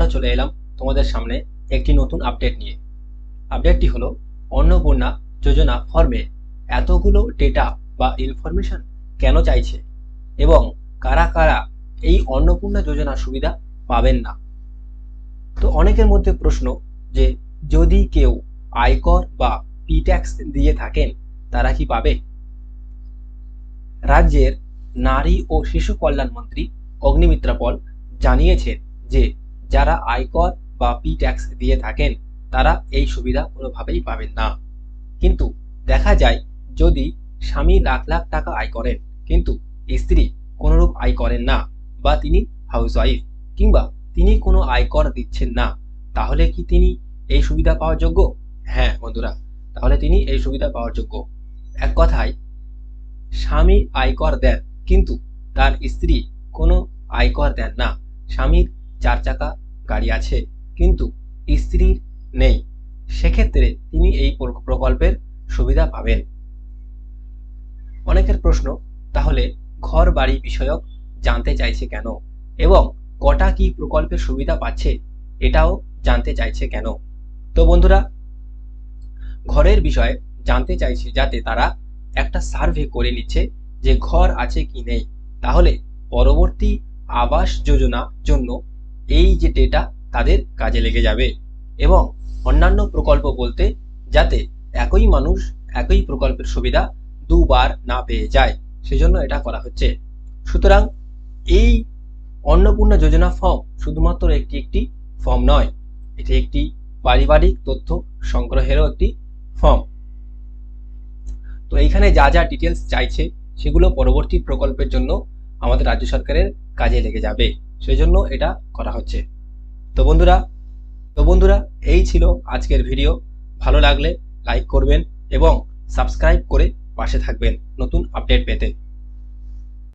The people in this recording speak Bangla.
আবারও চলে এলাম তোমাদের সামনে একটি নতুন আপডেট নিয়ে। আপডেটটি হলো অন্নপূর্ণা যোজনা ফর্মে এতগুলো ডেটা বা ইনফরমেশন কেন চাইছে এবং কারা কারা এই অন্নপূর্ণা যোজনা সুবিধা পাবেন না। তো অনেকের মধ্যে প্রশ্ন যে যদি কেউ আয়কর বা পি ট্যাক্স দিয়ে থাকেন তারা কি পাবে? রাজ্যের নারী ও শিশু কল্যাণ মন্ত্রী অগ্নিমিত্রা পল জানিয়েছেন যে যারা আয়কর বা পি ট্যাক্স দিয়ে থাকেন তারা এই সুবিধা কোনোভাবেই পাবেন না। কিন্তু দেখা যায় যদি স্বামী লাখ লাখ টাকা আয় করেন কিন্তু স্ত্রী কোনোরূপ আয় করেন না বা তিনি হাউসওয়াইফ কিংবা তিনি কোনো আয়কর দিচ্ছেন না, তাহলে কি তিনি এই সুবিধা পাওয়ার যোগ্য? হ্যাঁ বন্ধুরা, তাহলে তিনি এই সুবিধা পাওয়ার যোগ্য। এক কথায় স্বামী আয়কর দেন কিন্তু তার স্ত্রী কোনো আয়কর দেন না। স্বামীর 4 চাকা গাড়ি আছে কিন্তু স্ত্রীর নেই, সেক্ষেত্রে তিনি এই প্রকল্পের সুবিধা পাবেন। অনেকের প্রশ্ন, তাহলে ঘর বাড়ি বিষয়ক জানতে চাইছে কেন এবং কটা কি প্রকল্পের সুবিধা পাচ্ছে এটাও জানতে চাইছে কেন? তো বন্ধুরা, ঘরের বিষয়ে জানতে চাইছে যাতে তারা একটা সার্ভে করে নিচ্ছে যে ঘর আছে কি নেই, তাহলে পরবর্তী আবাস যোজনার জন্য এই যে ডেটা তাদের কাজে লেগে যাবে। এবং অন্যান্য প্রকল্প বলতে যাতে একই মানুষ একই প্রকল্পের সুবিধা দুবার না পেয়ে যায়, সেজন্য এটা করা হচ্ছে। সুতরাং এই অন্নপূর্ণা যোজনা ফর্ম শুধুমাত্র একটি ফর্ম নয়, এটি একটি পারিবারিক তথ্য সংগ্রহেরও একটি ফর্ম। তো এইখানে যা যা ডিটেলস চাইছে সেগুলো পরবর্তী প্রকল্পের জন্য আমাদের রাজ্য সরকারের কাজে লেগে যাবে, সেই জন্য এটা করা হচ্ছে। তো বন্ধুরা এই ছিল আজকের ভিডিও। ভালো লাগলে লাইক করবেন এবং সাবস্ক্রাইব করে পাশে থাকবেন নতুন আপডেট পেতে।